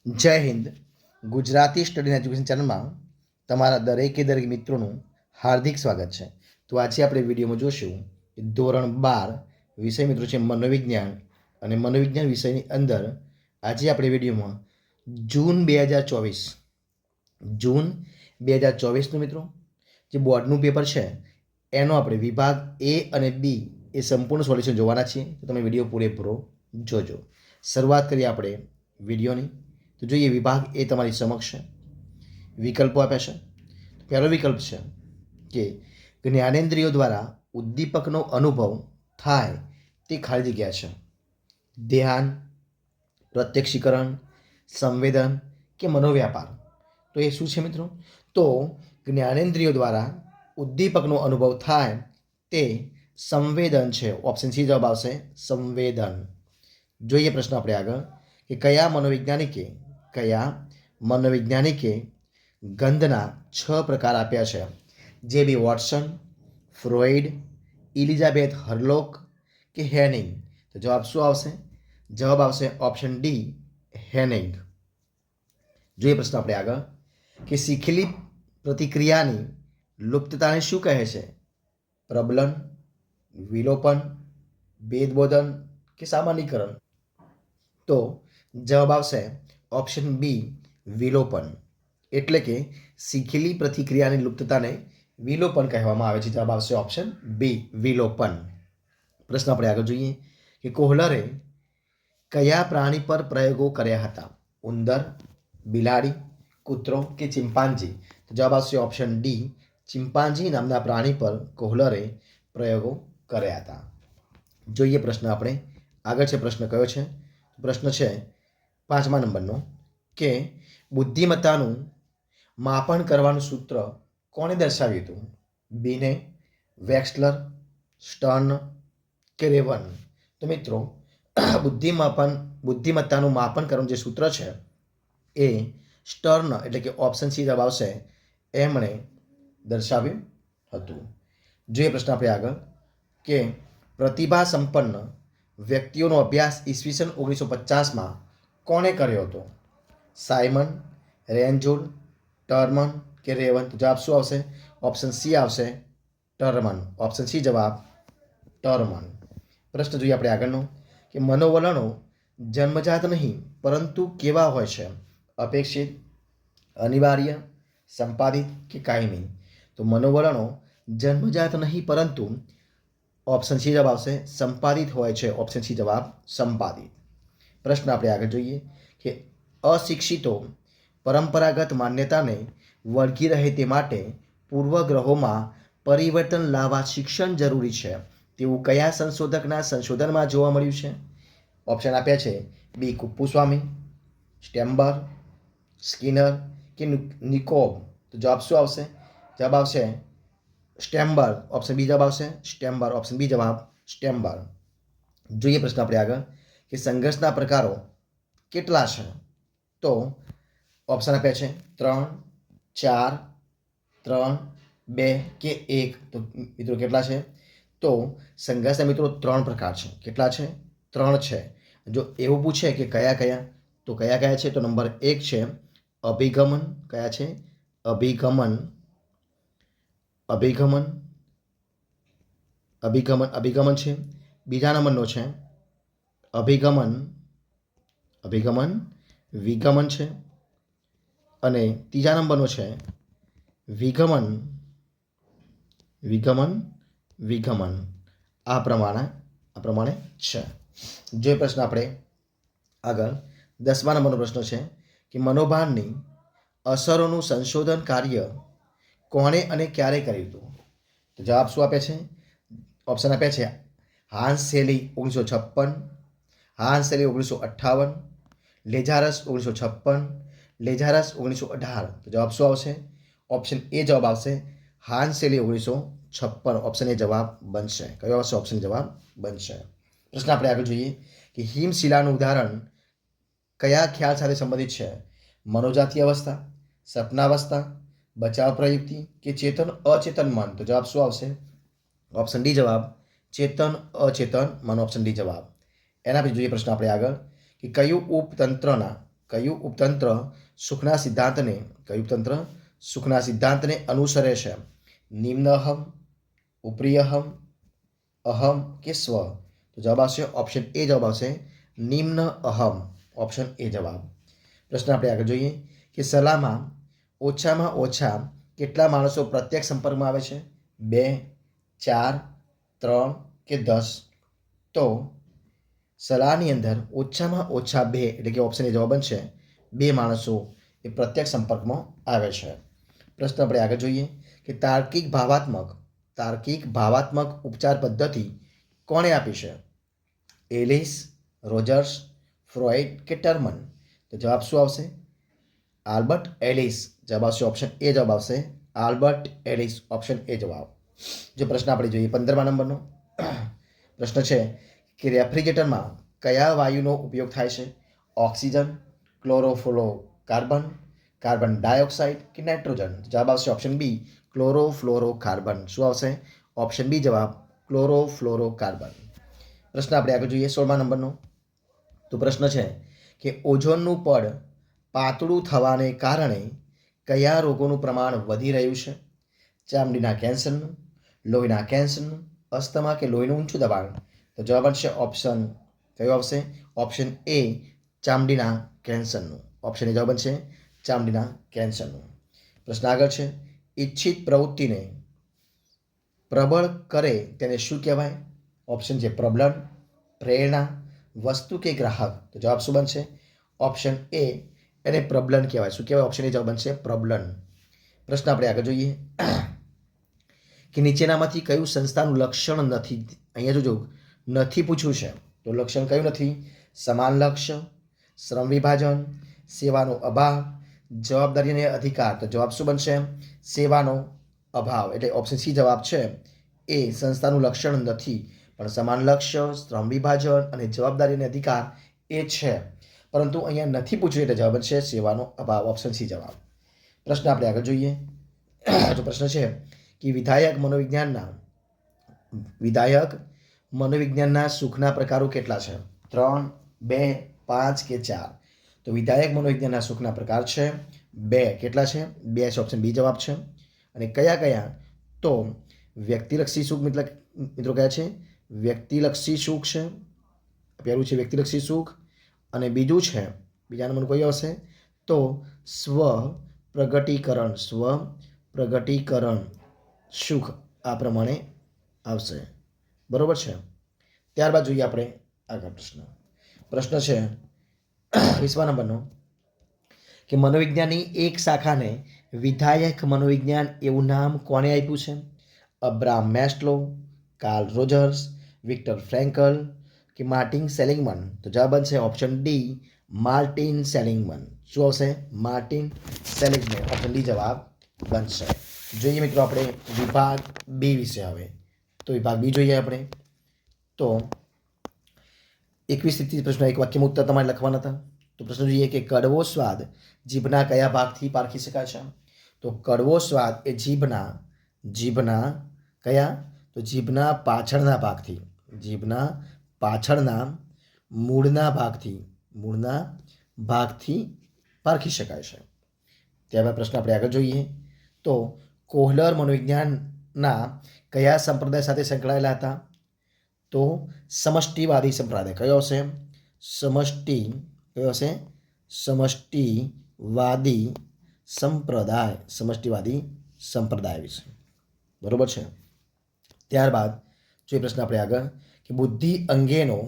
જય Hind. Gujarati study and education ચેનલમાં તમારા દરેક મિત્રોનું હાર્દિક સ્વાગત છે. તો આજે આપણે વિડીયોમાં જોશું કે ધોરણ 12 વિષય મિત્રો છે મનોવિજ્ઞાન, અને મનોવિજ્ઞાન વિષયની અંદર આજે આપણે વિડીયોમાં જૂન 2024નું મિત્રો જે બોર્ડનું પેપર છે એનો આપણે વિભાગ એ અને બી એ સંપૂર્ણ સોલ્યુશન જોવાના છીએ. તો તમે વિડીયો પૂરેપૂરો જોજો. શરૂઆત કરીએ આપણે વિડીયોની. તો જોઈએ વિભાગ એ તમારી સમક્ષ છે. વિકલ્પો આપ્યા છે. પહેલો વિકલ્પ છે કે જ્ઞાનેન્દ્રિયો દ્વારા ઉદ્દીપકનો અનુભવ થાય તે ખાલી જગ્યા છે. ધ્યાન, પ્રત્યક્ષીકરણ, સંવેદન કે મનોવ્યાપાર. તો એ શું છે મિત્રો? તો જ્ઞાનેન્દ્રિયો દ્વારા ઉદ્દીપકનો અનુભવ થાય તે સંવેદન છે. ઓપ્શન સી જવાબ આવશે, સંવેદન. જોઈએ પ્રશ્ન આપણે આગળ કે કયા મનોવૈજ્ઞાનિકે ગંધના 6 પ્રકાર આપ્યા છે? જે બી વોટસન, ફ્રોઇડ, ઇલિઝાબેથ હરલોક કે હેનિંગ. તો જવાબ શું આવશે? જવાબ આવશે ઓપ્શન ડી, હેનિંગ. જોઈએ પ્રશ્ન આપણે આગળ કે શીખેલી પ્રતિક્રિયાની લુપ્તતાને શું કહે છે? પ્રબલન, વિલોપન, ભેદબોધન કે સામાન્યીકરણ. તો જવાબ આવશે ઓપ્શન બી, વિલોપન. એટલે કે શીખેલી પ્રતિક્રિયાની લુપ્તતાને વિલોપન કહેવામાં આવે છે. જવાબ આવશે ઓપ્શન બી, વિલોપન. પ્રશ્ન આપણે આગળ જોઈએ કે કોહલરે કયા પ્રાણી પર પ્રયોગો કર્યા હતા? ઉંદર, બિલાડી, કૂતરો કે ચિમ્પાન્જી. તો જવાબ આવશે ઓપ્શન ડી, ચિમ્પાન્જી નામના પ્રાણી પર કોહલરે પ્રયોગો કર્યા હતા. જોઈએ પ્રશ્ન આપણે આગળ છે. પ્રશ્ન કયો છે? પ્રશ્ન છે 5મા નંબરનો કે બુદ્ધિમત્તાનું માપન કરવાનું સૂત્ર કોણે દર્શાવ્યું હતું? બીને, વેક્સલર, સ્ટર્ન કે રેવન. તો મિત્રો બુદ્ધિમત્તાનું માપન કરવાનું જે સૂત્ર છે એ સ્ટર્ન એટલે કે ઓપ્શન સી જવાબ આવશે, એમણે દર્શાવ્યું હતું. જોઈએ પ્રશ્ન આપણે આગળ કે પ્રતિભા સંપન્ન વ્યક્તિઓનો અભ્યાસ ઈસવીસન 1950માં કોણે કર્યો હતો? સાયમન, રેનજુલ, ટર્મન કે રેવન. તો જવાબ શું આવશે? ઓપ્શન સી આવશે, ટર્મન. ઓપ્શન સી જવાબ, ટર્મન. પ્રશ્ન જોઈએ આપણે આગળનો કે મનોવલણો જન્મજાત નહીં પરંતુ કેવા હોય છે? અપેક્ષિત, અનિવાર્ય, સંપાદિત કે કાયમી. તો મનોવલણો જન્મજાત નહીં પરંતુ ઓપ્શન સી જવાબ આવશે, સંપાદિત હોય છે. ઓપ્શન સી જવાબ, સંપાદિત. પ્રશ્ન આપણે આગળ જોઈએ કે અશિક્ષિતો પરંપરાગત માન્યતાને વળગી રહે તે માટે પૂર્વગ્રહોમાં પરિવર્તન લાવવા શિક્ષણ જરૂરી છે તેવું કયા સંશોધકના સંશોધનમાં જોવા મળ્યું છે? ઓપ્શન આપ્યા છે બી કુપ્પુસ્વામી, સ્ટેમ્બર, સ્કિનર કે નિકોબ. તો જવાબ શું આવશે? જવાબ આવશે સ્ટેમ્બર. ઓપ્શન બી જવાબ આવશે, સ્ટેમ્બર. ઓપ્શન બી જવાબ, સ્ટેમ્બર. જોઈએ પ્રશ્ન આપણે આગળ કે સંઘર્ષના પ્રકારો કેટલા છે? તો ઓપ્શન આપ્યા છે 3, 4, 3, 2 કે 1. તો મિત્રો કેટલા છે? તો સંઘર્ષના મિત્રો 3 પ્રકાર છે. કેટલા છે? 3 છે. જો એવું પૂછે કે કયા કયા, તો કયા કયા છે? તો નંબર 1 છે અભિગમન. કયા છે? અભિગમન છે. બીજા નંબરનો છે અભિગમન વિગમન છે. અને ત્રીજા નંબરનો છે વિગમન. આ પ્રમાણે છે. જે પ્રશ્ન આપણે આગળ 10મા નંબરનો પ્રશ્ન છે કે મનોભાનની અસરોનું સંશોધન કાર્ય કોણે અને ક્યારે કર્યું હતું? તો જવાબ શું આપે છે? ઓપ્શન આપ્યા છે હાન્સ સેલી 1956, હાન્સ સેલી 1958, લેઝારસ 1956, લેઝારસ 1918. તો જવાબ શું આવશે? ઓપ્શન એ જવાબ આવશે, હાન્સ સેલી 1956. ઓપ્શન એ જવાબ બનશે. કયો આવશે? ઓપ્શન જવાબ બનશે. પ્રશ્ન આપણે આગળ જોઈએ કે હિમશિલાનું ઉદાહરણ કયા ખ્યાલ સાથે સંબંધિત છે? મનોજાતીય અવસ્થા, સપનાવસ્થા, બચાવ પ્રયુક્તિ કે ચેતન અચેતન મન. તો જવાબ શું આવશે? ઓપ્શન ડી જવાબ, ચેતન અચેતન મન. ઓપ્શન ડી જવાબ. એના પછી જોઈએ પ્રશ્ન આપણે આગળ કે કયું ઉપતંત્રના કયું ઉપતંત્ર સુખના સિદ્ધાંતને અનુસરે છે? નિમ્ન અહમ, ઉપરી અહમ, અહમ કે સ્વ? તો જવાબ આવશે ઓપ્શન એ જવાબ આવશે નિમ્ન અહમ. ઓપ્શન એ જવાબ. પ્રશ્ન આપણે આગળ જોઈએ કે સલાહમાં ઓછામાં ઓછા કેટલા માણસો પ્રત્યક્ષ સંપર્કમાં આવે છે? 2, 4, 3 કે 10? તો સલાહની અંદર ઓછામાં ઓછા 2 એટલે કે ઓપ્શન એ જવાબ બનશે 2 માણસો એ પ્રત્યક્ષ સંપર્કમાં આવે છે. પ્રશ્ન આપણે આગળ જોઈએ કે તાર્કિક ભાવાત્મક ઉપચાર પદ્ધતિ કોણે આપી છે? એલિસ, રોજર્સ, ફ્રોઇડ કે ટર્મન? તો જવાબ શું આવશે? Albert Ellis. જવાબ આવશે ઓપ્શન એ જવાબ આવશે આલ્બર્ટ એલિસ. ઓપ્શન એ જવાબ. જો પ્રશ્ન આપણે જોઈએ 15મા નંબરનો પ્રશ્ન છે કે રેફ્રિજરેટરમાં કયા વાયુનો ઉપયોગ થાય છે? ઓક્સિજન, ક્લોરોફ્લોરોકાર્બન, કાર્બન ડાયોક્સાઇડ કે નાઇટ્રોજન? જવાબ આવશે ઓપ્શન બી ક્લોરોફ્લોરોકાર્બન. શું આવશે? ઓપ્શન બી જવાબ ક્લોરોફ્લોરોકાર્બન. પ્રશ્ન આપણે આગળ જોઈએ 16મા નંબરનો. તો પ્રશ્ન છે કે ઓઝોનનું પડ પાતળું થવાને કારણે કયા રોગોનું પ્રમાણ વધી રહ્યું છે? ચામડીના કેન્સરનું, લોહીના કેન્સરનું, અસ્થમા કે લોહીનું ઊંચું દબાણ? તો જવાબ આવશે ઓપ્શન કયો આવશે? ઓપ્શન એ ચામડીના કેન્સરનું. ઓપ્શન એ જવાબ બનશે ચામડીના કેન્સરનું. પ્રશ્ન આગળ છે ઈચ્છિત પ્રવૃત્તિને પ્રબળ કરે તેને શું કહેવાય? ઓપ્શન છે પ્રબલન, પ્રેરણા, વસ્તુ કે ગ્રાહક? તો જવાબ શું બનશે? ઓપ્શન એ એને પ્રબલન કહેવાય. શું કહેવાય? ઓપ્શન એ જવાબ બનશે પ્રબલન. પ્રશ્ન આપણે આગળ જોઈએ કે નીચેનામાંથી કયું સંસ્થાનું લક્ષણ નથી? અહીંયા જોજો નથી પૂછ્યું છે તો લક્ષણ કયું નથી? સમાન લક્ષ્ય, શ્રમ વિભાજન, સેવાનો અભાવ, જવાબદારી અને અધિકાર? તો જવાબ શું બનશે? સેવાનો અભાવ. એટલે ઓપ્શન સી જવાબ છે એ સંસ્થાનું લક્ષણ નથી, પણ સમાન લક્ષ્ય, શ્રમ વિભાજન અને જવાબદારી અને અધિકાર એ છે, પરંતુ અહીંયા નથી પૂછ્યું એટલે જવાબ છે સેવાનો અભાવ. ઓપ્શન સી જવાબ. પ્રશ્ન આપણે આગળ જોઈએ. તો પ્રશ્ન છે કે વિધાયક મનોવિજ્ઞાનના સુખના પ્રકારો કેટલા છે? 3, 2, 5 કે 4? તો વિધાયક મનોવિજ્ઞાનના સુખના પ્રકાર છે 2. કેટલા છે? 2 છે. ઓપ્શન બી જવાબ છે. અને કયા કયા? તો વ્યક્તિલક્ષી સુખ મિત્રો કયા છે? વ્યક્તિલક્ષી સુખ છે. પહેલું છે વ્યક્તિલક્ષી સુખ અને બીજું છે બીજા નંબરનું કયું આવશે? તો સ્વ પ્રગટીકરણ સુખ આ પ્રમાણે આવશે. બરોબર છે. ત્યારબાદ જોઈએ આપણે આગળ પ્રશ્ન છે 20મા નંબરનો કે મનોવિજ્ઞાનની એક શાખાને વિધાયક મનોવિજ્ઞાન એવું નામ કોણે આપ્યું છે? Abraham Maslow, Carl Rogers, Viktor Frankl કે માર્ટિન સેલિગમન? તો જવાબ બનશે ઓપ્શન ડી માર્ટિન સેલિગમન. શું આવશે? માર્ટિન સેલિગમન. ઓપ્શન ડી જવાબ બનશે. જોઈએ મિત્રો આપણે વિભાગ બી વિશે હવે. તો વિભાગ બી જોઈએ આપણે. તો 21 પ્રશ્નો એક વાક્યમાં ઉત્તર તમારે લખવાના હતા. તો પ્રશ્ન જોઈએ કે કડવો સ્વાદ જીભના કયા ભાગથી પારખી શકાય છે? તો કડવો સ્વાદ એ જીભના કયા? તો જીભના પાછળના મૂળના ભાગથી પારખી શકાય છે. ત્યારબાદ પ્રશ્ન આપણે આગળ જોઈએ. તો કોહલર મનોવિજ્ઞાનના કયા સંપ્રદાય સાથે સંકળાયેલા હતા? તો સમષ્ટિવાદી સંપ્રદાય. કયો હશે? સમષ્ટિવાદી સંપ્રદાય વિશે. બરોબર છે. ત્યારબાદ જોઈએ પ્રશ્ન આપણે આગળ કે બુદ્ધિ અંગેનો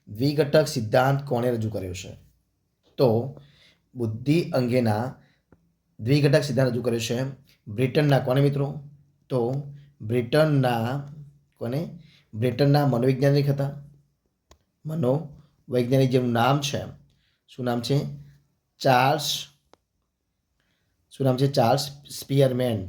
દ્વિઘટક સિદ્ધાંત કોણે રજૂ કર્યો છે? તો બુદ્ધિ અંગેના દ્વિઘટક સિદ્ધાંત રજૂ કર્યો છે બ્રિટનના કોને મિત્રો? તો બ્રિટનના મનોવૈજ્ઞાનિક હતા. મનોવૈજ્ઞાનિક જેનું નામ છે શું નામ છે? ચાર્લ્સ સ્પિયરમેન.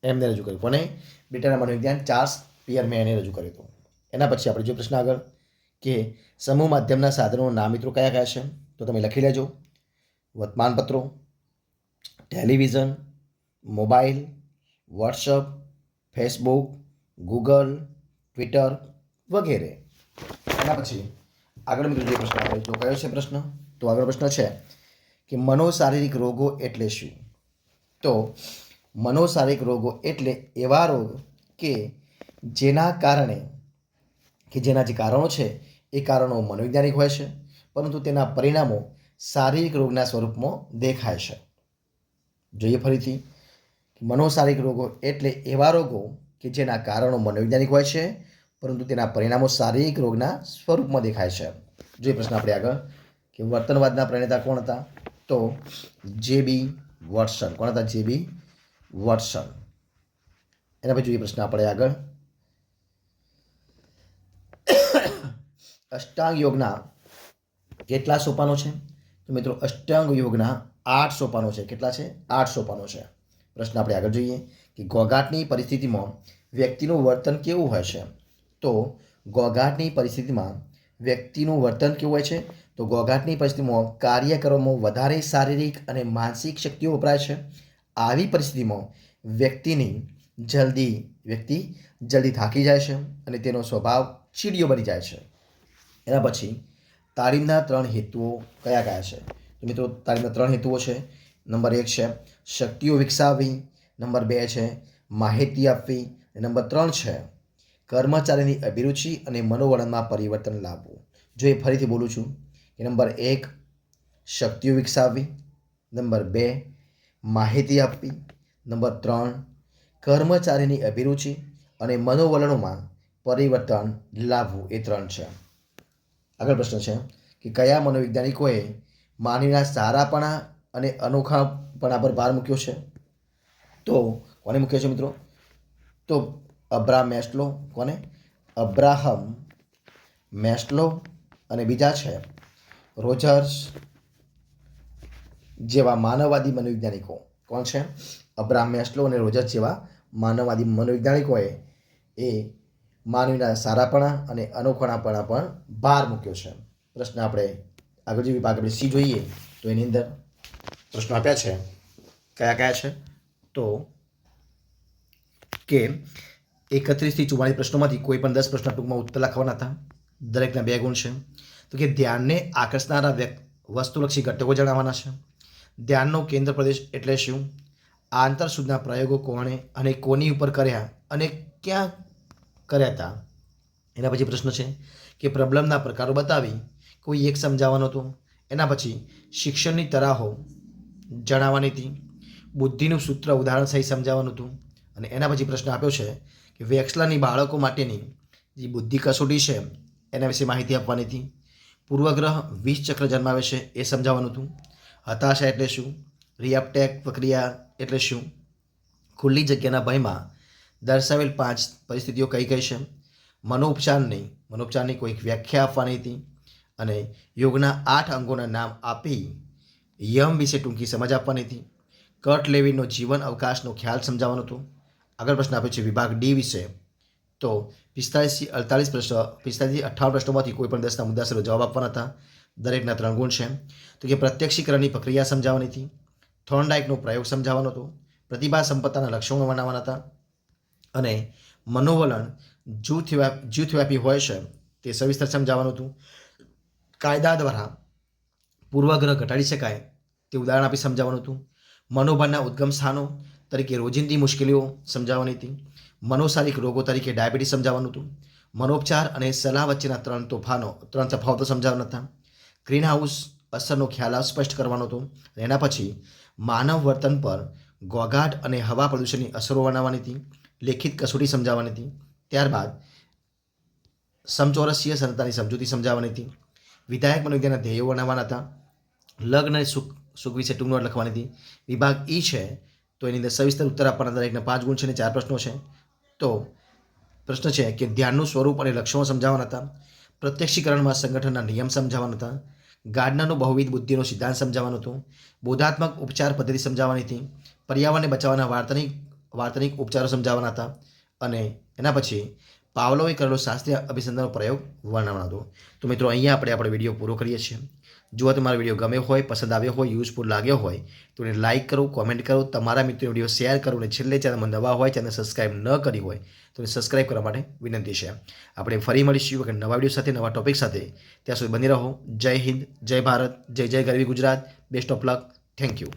એમને રજૂ કર્યું. કોને? બ્રિટનના મનોવિજ્ઞાન ચાર્લ્સ સ્પિયરમેને રજૂ કર્યું હતું. એના પછી આપણે જો પ્રશ્ન આગળ કે સમૂહ માધ્યમના સાધનોના નામ મિત્રો કયા કયા છે? તો તમે લખી લેજો. વર્તમાનપત્રો, television, mobile, WhatsApp, Facebook, Google, Twitter વગેરે. એના પછી આગળ મિત્રો જે પ્રશ્ન આપણે તો કયો છે પ્રશ્ન? તો આગળ પ્રશ્ન છે કે મનોશારીરિક રોગો એટલે શું? તો મનોશારીરિક રોગો એટલે એવા રોગ કે જેના કારણે જેના જે કારણો છે એ કારણો મનોવૈજ્ઞાનિક હોય છે, પરંતુ તેના પરિણામો શારીરિક રોગના સ્વરૂપમાં દેખાય છે. જોઈએ ફરીથી, મનોશારીરિક રોગો એટલે એવા રોગો કે જેના કારણો મનોવૈજ્ઞાનિક હોય છે, પરંતુ તેના પરિણામો શારીરિક રોગના સ્વરૂપમાં દેખાય છે. જોઈએ પ્રશ્ન આપણે આગળ કે વર્તનવાદના પ્રણેતા કોણ હતા? તો જે.બી. વોટસન. કોણ હતા? જે.બી. વોટસન. એના પછી જોઈએ પ્રશ્ન આપણે આગળ, અષ્ટાંગ યોગના કેટલા સોપાનો છે? તો મિત્રો અષ્ટાંગ યોગના 8 સોપાનો છે. કેટલા છે? 8 સોપાનો છે. પ્રશ્ન આપણે આગળ જોઈએ કે ઘોંઘાટની પરિસ્થિતિમાં વ્યક્તિનું વર્તન કેવું હોય છે? તો ઘોંઘાટની પરિસ્થિતિમાં વ્યક્તિનું વર્તન કેવું હોય છે? તો ઘોંઘાટની પરિસ્થિતિમાં કાર્ય કરવામાં વધારે શારીરિક અને માનસિક શક્તિઓ વપરાય છે. આવી પરિસ્થિતિમાં વ્યક્તિ જલ્દી થાકી જાય છે અને તેનો સ્વભાવ ચીડિયો બની જાય છે. એના પછી તાલીમના 3 હેતુઓ કયા કયા છે? તો મિત્રો તાલીમના 3 હેતુઓ છે. નંબર 1 છે શક્તિઓ વિકસાવવી, નંબર 2 છે માહિતી આપવી, નંબર 3 છે કર્મચારીની અભિરુચિ અને મનોવલણમાં પરિવર્તન લાવવું. જો એ ફરીથી બોલું છું કે નંબર 1 શક્તિઓ વિકસાવવી, નંબર 2 માહિતી આપવી, નંબર 3 કર્મચારીની અભિરુચિ અને મનોવલણોમાં પરિવર્તન લાવવું. એ 3 છે. આગળ પ્રશ્ન છે કે કયા મનોવૈજ્ઞાનિકોએ માનવીના સારાપણા અને અનોખાપણા પર ભાર મૂક્યો છે? તો કોને મૂક્યો છે મિત્રો? તો અબ્રાહમ મેસ્લો. કોને? Abraham Maslow. અને બીજા છે રોજર્સ જેવા માનવવાદી મનોવૈજ્ઞાનિકો. કોણ છે? અબ્રાહમ મેસ્લો અને રોજર્સ જેવા માનવવાદી મનોવૈજ્ઞાનિકોએ એ માનવીના સારાપણા અને અનોખાપણા પર ભાર મૂક્યો છે. પ્રશ્ન આપણે આગળ જે વિભાગ આપણે સી જોઈએ તો એની અંદર પ્રશ્નો આપ્યા છે. કયા કયા છે? તો કે 31 થી 44 પ્રશ્નોમાંથી કોઈ પણ 10 પ્રશ્ન ટૂંકમાં ઉત્તર લખવાના હતા. દરેકના 2 ગુણ છે. તો કે ધ્યાનને આકર્ષનારા વસ્તુલક્ષી ઘટકો જણાવવાના છે. ધ્યાનનો કેન્દ્ર પ્રદેશ એટલે શું? આંતરસૂઝના પ્રયોગો કોણે અને કોની ઉપર કર્યા અને ક્યાં કર્યા હતા? એના પછી પ્રશ્ન છે કે પ્રબલનના પ્રકારો બતાવી કોઈ એક સમજાવવાનો હતો. એના પછી શિક્ષણની તરાહો જણાવવાની હતી. બુદ્ધિનું સૂત્ર ઉદાહરણ સહિત સમજાવવાનું હતું. અને એના પછી પ્રશ્ન આપ્યો છે કે વેક્સલરની બાળકો માટેની જે બુદ્ધિ કસોટી છે એના વિશે માહિતી આપવાની હતી. પૂર્વગ્રહ 20 ચક્ર જન્માવે છે એ સમજાવવાનું હતું. હતાશા એટલે શું? રિએપ્ટેક પ્રક્રિયા એટલે શું? ખુલ્લી જગ્યાના ભયમાં દર્શાવેલ 5 પરિસ્થિતિઓ કઈ કઈ છે? મનોપચારની કોઈક વ્યાખ્યા આપવાની હતી. અને યોગના 8 અંગોના નામ આપી યમ વિશે ટૂંકી સમજ આપવાની હતી. કર્ટ લેવિનનો જીવન અવકાશનો ખ્યાલ સમજાવવાનો હતો. આગળ પ્રશ્ન આપ્યો છે વિભાગ ડી વિશે. તો 45 થી 58 પ્રશ્નોમાંથી કોઈ પણ 10ના મુદ્દાસરો જવાબ આપવાના હતા. દરેકના 3 ગુણ છે. તો કે પ્રત્યક્ષીકરણની પ્રક્રિયા સમજાવવાની હતી. થોર્નડાઇકનો પ્રયોગ સમજાવવાનો હતો. પ્રતિભા સંપત્તિના લક્ષણો બનાવવાના હતા. અને મનોવલણ જૂથવ્યાપી હોય છે તે સવિસ્તર સમજાવવાનું હતું. કાયદા દ્વારા પૂર્વગ્રહ ઘટાડી શકાય તે ઉદાહરણ આપી સમજાવવાનું હતું. મનોભારના ઉદ્ગમ સ્થાનો તરીકે રોજિંદી મુશ્કેલીઓ સમજાવવાની હતી. મનોશારીરિક રોગો તરીકે ડાયાબિટીસ સમજાવવાનું હતું. મનોપચાર અને સલાહ વચ્ચેના 3 તફાવતો સમજાવવાના હતા. ગ્રીન હાઉસ અસરનો ખ્યાલ સ્પષ્ટ કરવાનો હતો. અને એના પછી માનવ વર્તન પર ઘોંઘાટ અને હવા પ્રદૂષણની અસરો વર્ણવવાની હતી. લેખિત કસોટી સમજાવવાની હતી. ત્યારબાદ સમચોરસીય સંરચનાની સમજૂતી સમજાવવાની હતી. વિધાયક મનોવિજ્ઞાનના ધ્યેયો વર્ણવવાના હતા. લગ્ન અને સુખ વિશે ટૂંક નોટ લખવાની હતી. વિભાગ ઈ છે તો એની અંદર સવિસ્તર ઉત્તર આપવાના દરેકના 5 ગુણ છે અને 4 પ્રશ્નો છે. તો પ્રશ્ન છે કે ધ્યાનનું સ્વરૂપ અને લક્ષણો સમજાવવાના હતા. પ્રત્યક્ષીકરણમાં સંગઠનના નિયમ સમજાવવાના હતા. ગાર્ડનરનો બહુવિધ બુદ્ધિનો સિદ્ધાંત સમજાવવાનો હતો. બોધાત્મક ઉપચાર પદ્ધતિ સમજાવવાની હતી. પર્યાવરણને બચાવવાના વાર્તનિક ઉપચારો સમજાવવાના હતા. અને એના પછી પાવલોવે કરેલો શાસ્ત્રીય અભિસંધાનનો પ્રયોગ વર્ણવવાનો હતો. તો મિત્રો અહીંયા આપણે વિડીયો પૂરો કરીએ છીએ. જો તમારો વિડીયો ગમ્યો હોય, પસંદ આવ્યો હોય, યુઝફુલ લાગ્યો હોય તો એને લાઇક કરો, કોમેન્ટ કરો, તમારા મિત્રોને વિડીયો શેર કરો અને છેલ્લે ચેનલમાં નવા હોય, ચેનલ સબસ્ક્રાઇબ ન કરી હોય તો સબસ્ક્રાઇબ કરવા માટે વિનંતી છે. આપણે ફરી મળીશું કે નવા વિડીયો સાથે, નવા ટોપિક સાથે. ત્યાં સુધી બની રહો. જય હિન્દ, જય ભારત, જય જય ગરવી Gujarat. Best of luck. Thank you.